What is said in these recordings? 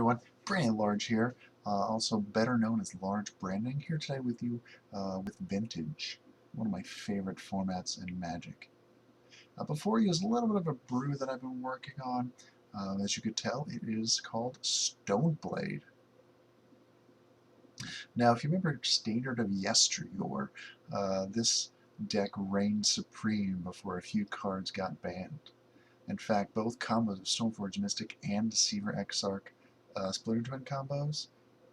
everyone, Brandon Large here, also better known as Large Branding, here today with you with Vintage, one of my favorite formats in Magic. Before you is a little bit of a brew that I've been working on. As you could tell, it is called StoneBlade. Now, if you remember Standard of Yesteryear, this deck reigned supreme before a few cards got banned. In fact, both combos of Stoneforge Mystic and Deceiver Exarch Splitter Twin combos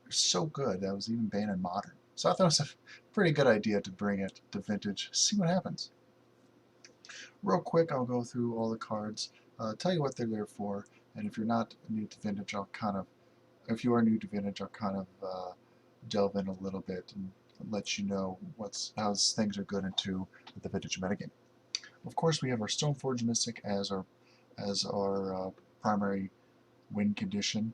are so good that was even banned in Modern. So I thought it was a pretty good idea to bring it to Vintage, see what happens. Real quick, I'll go through all the cards, tell you what they're there for, and if you're not new to Vintage, if you are new to Vintage, I'll kind of delve in a little bit and let you know how things are good into the Vintage metagame. Of course, we have our Stoneforge Mystic as our primary win condition.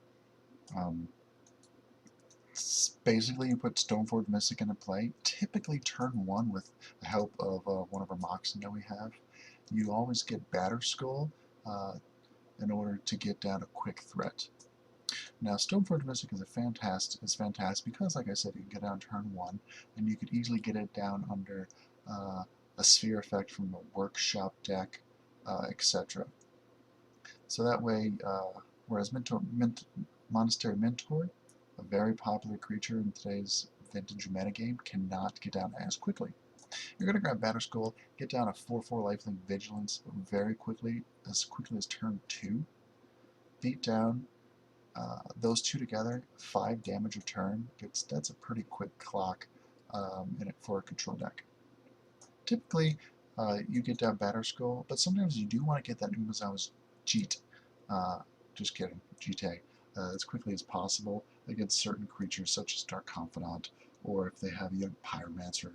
Basically, you put Stoneforge Mystic into play. Typically, turn one with the help of one of our Moxen that we have. You always get Batterskull in order to get down a quick threat. Now, Stoneforge Mystic is fantastic because, like I said, you can get down turn one, and you could easily get it down under a sphere effect from a workshop deck, etc. So that way, whereas Monastery Mentor, a very popular creature in today's Vintage metagame, cannot get down as quickly. You're going to grab Batterskull, get down a 4/4 lifelink Vigilance very quickly as turn 2, beat down those two together, 5 damage a turn. That's a pretty quick clock in it for a control deck. Typically, you get down Batterskull, but sometimes you do want to get that Umezawa's Cheat. Just kidding, GT. As quickly as possible against certain creatures such as Dark Confidant, or if they have Young Pyromancer,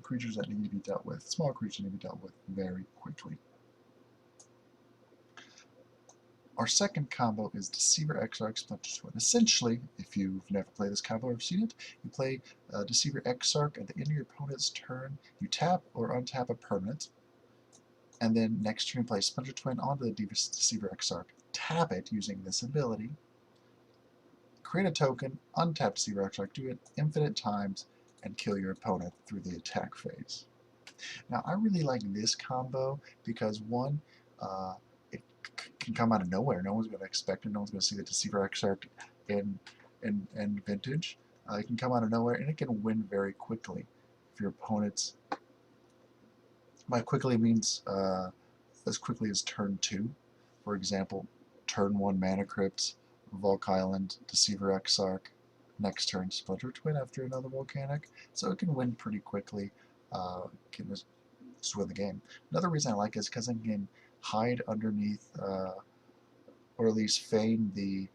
creatures that need to be dealt with, small creatures need to be dealt with very quickly. Our second combo is Deceiver Exarch Splinter Twin. Essentially, if you've never played this combo or seen it, you play Deceiver Exarch at the end of your opponent's turn. You tap or untap a permanent, and then next turn you play Splinter Twin onto the Deceiver Exarch. Tap it using this ability, create a token, untap Deceiver Exarch, do it infinite times, and kill your opponent through the attack phase. Now, I really like this combo because, one, it can come out of nowhere. No one's going to expect it. No one's going to see the Deceiver Exarch in Vintage. It can come out of nowhere, and it can win very quickly. If your opponent's, by quickly means as quickly as turn 2. For example, turn 1 Mana Crypt, Volk Island, Deceiver Exarch, next turn Splinter Twin after another Volcanic. So it can win pretty quickly, can just win the game. Another reason I like it is because I can hide underneath, or at least feign the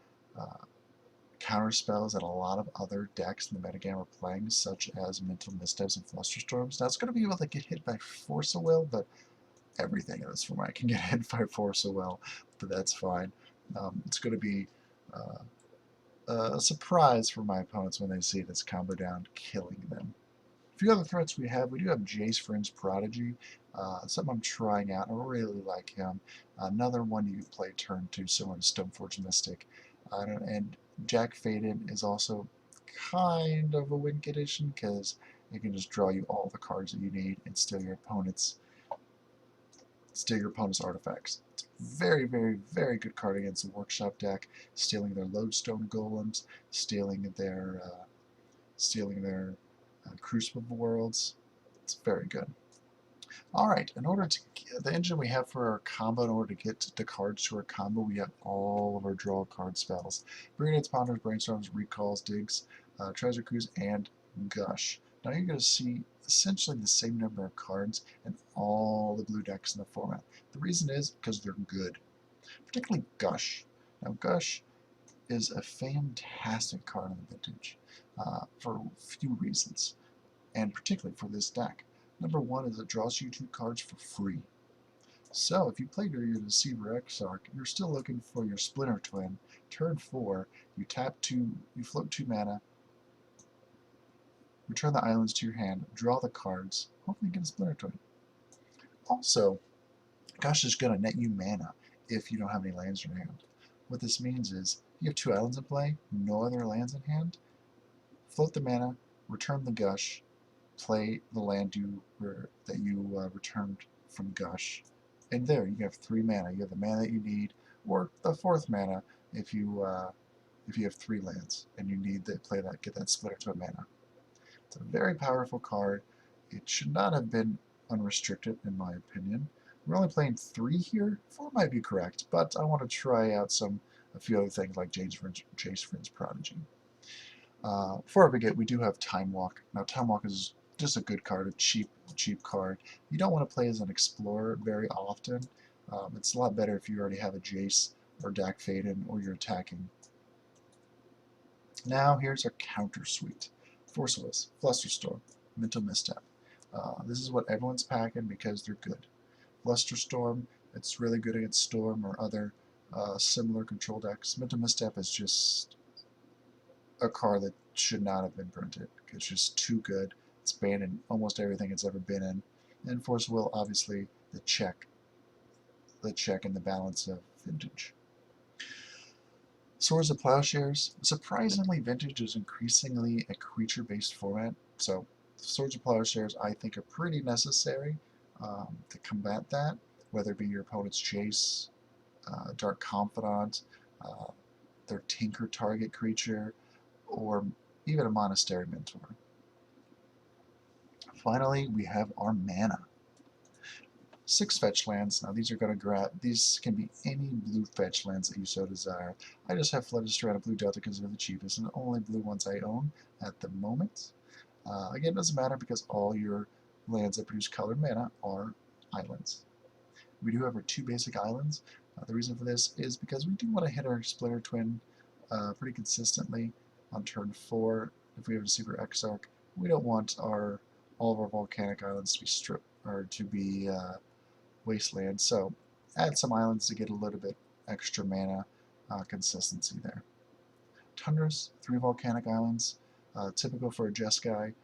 counter spells that a lot of other decks in the metagame are playing, such as Mental Missteps and Flusterstorms. Now it's going to be able to get hit by Force of Will, but everything in this format can get hit by Force of Will, but that's fine. It's going to be a surprise for my opponents when they see this combo down, killing them. A few other threats we do have Jace Fringe Prodigy, something I'm trying out. I really like him. Another one you can play turn 2, similar to Stoneforge Mystic. And Jack Faden is also kind of a win condition because it can just draw you all the cards that you need and steal your opponent's artifacts. It's a very, very, very good card against the workshop deck, stealing their Lodestone Golems, stealing their Crucible Worlds. It's very good. Alright, the engine we have for our combo, in order to get the cards to our combo, we have all of our draw card spells. Brigades, Ponders, Brainstorms, Recalls, Digs, Treasure Cruise, and Gush. Now you're going to see essentially the same number of cards in all the blue decks in the format. The reason is because they're good. Particularly Gush. Now Gush is a fantastic card in the Vintage for a few reasons, and particularly for this deck. Number one is it draws you 2 cards for free. So if you play your Deceiver Exarch, you're still looking for your Splinter Twin. Turn 4, you tap 2, you float 2 mana, return the islands to your hand, draw the cards, hopefully get a Splinter Twin. Also, Gush is going to net you mana if you don't have any lands in your hand. What this means is, you have 2 islands in play, no other lands in hand, float the mana, return the Gush, play the land that you returned from Gush, and there you have 3 mana. You have the mana that you need, or the 4th mana if you have 3 lands and you need to get that splitter to a mana. It's a very powerful card. It should not have been unrestricted, in my opinion. We're only playing 3 here. 4 might be correct, but I want to try out a few other things like Jace Vryn's Prodigy. Before I begin, we do have Time Walk. Now, Time Walk is just a good card, a cheap card. You don't want to play as an Explorer very often. It's a lot better if you already have a Jace or Dak Faden or you're attacking. Now, here's our counter suite. Force of Us, Flusterstorm, Mental Misstep. This is what everyone's packing because they're good. Flusterstorm, it's really good against Storm or other similar control decks. Mental Misstep is just a card that should not have been printed. It's just too good. It's banned in almost everything it's ever been in. And Force Will, obviously, the check and the balance of Vintage. Swords of Plowshares. Surprisingly, Vintage is increasingly a creature-based format, so Swords of Plowshares I think are pretty necessary to combat that, whether it be your opponent's Jace, Dark Confidant, their Tinker target creature, or even a Monastery Mentor. Finally, we have our mana. 6 fetch lands. Now these can be any blue fetch lands that you so desire. I just have Flooded Strand and Blue Delta because they're the cheapest and the only blue ones I own at the moment. Again, it doesn't matter because all your lands that produce colored mana are islands. We do have our 2 basic islands. The reason for this is because we do want to hit our Splinter Twin pretty consistently on turn 4. If we have a Deceiver Exarch, we don't want all of our volcanic islands to be stripped or to be wasteland, so add some islands to get a little bit extra mana consistency there. Tundras, 3 volcanic islands, typical for a Jeskai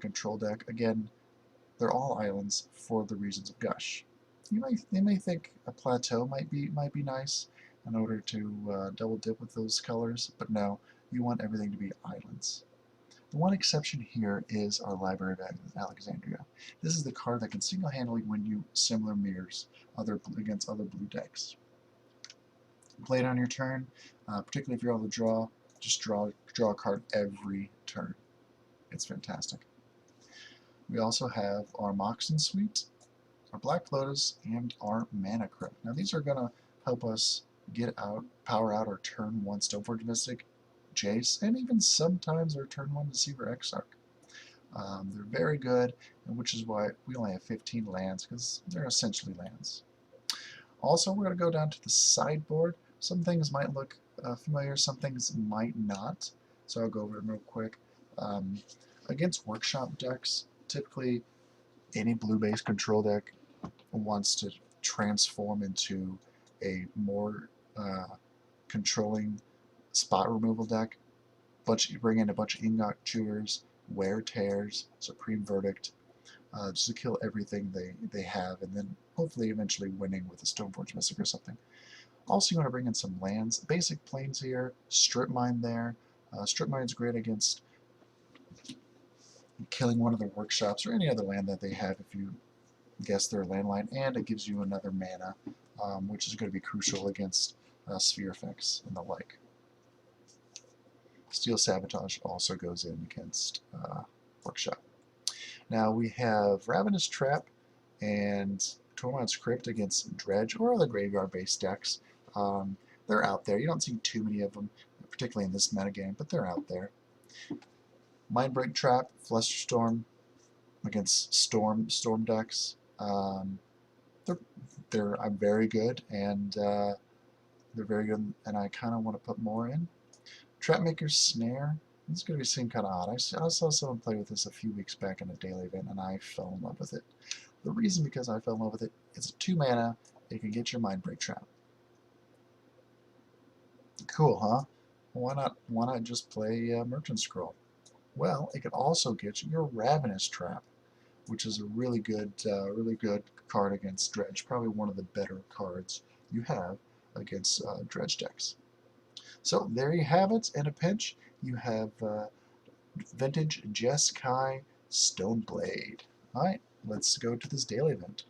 control deck. Again, they're all islands for the reasons of Gush. You may think a plateau might be nice in order to double dip with those colors, but no, you want everything to be islands. The one exception here is our Library of Alexandria. This is the card that can single-handedly win you similar mirrors against other blue decks. Play it on your turn, particularly if you're on the draw, just draw a card every turn. It's fantastic. We also have our Moxen Suite, our Black Lotus, and our Mana Crypt. Now these are going to help us power out our turn 1 Stoneforge Mystic, Jace, and even sometimes our turn 1 Deceiver Exarch. They're very good, and which is why we only have 15 lands, because they're essentially lands. Also, we're going to go down to the sideboard. Some things might look familiar, some things might not, so I'll go over them real quick. Against workshop decks, typically any blue-based control deck wants to transform into a more controlling spot removal deck. You bring in a bunch of Ingot Chewers, Wear Tears, Supreme Verdict, just to kill everything they have, and then hopefully eventually winning with a Stoneforge Mystic or something. Also, you want to bring in some lands. Basic Plains here, Strip Mine there. Strip Mine's great against killing one of their workshops or any other land that they have if you guess their landline, and it gives you another mana, which is going to be crucial against sphere effects and the like. Steel Sabotage also goes in against Workshop. Now we have Ravenous Trap and Tormod's Crypt against Dredge or other graveyard-based decks. They're out there. You don't see too many of them, particularly in this metagame, but they're out there. Mindbreak Trap, Flusterstorm against Storm decks. They're very good, and they're very good, and I kind of want to put more in. Trapmaker's Snare. This is going to seem kind of odd. I saw someone play with this a few weeks back in a daily event, and I fell in love with it. The reason because I fell in love with it, it's a 2 mana. It can get your Mindbreak Trap. Cool, huh? Why not just play Merchant Scroll? Well, it could also get you your Ravenous Trap, which is a really good card against Dredge. Probably one of the better cards you have. against dredge decks. So there you have it. In a pinch, you have vintage Jeskai StoneBlade. Alright, let's go to this daily event.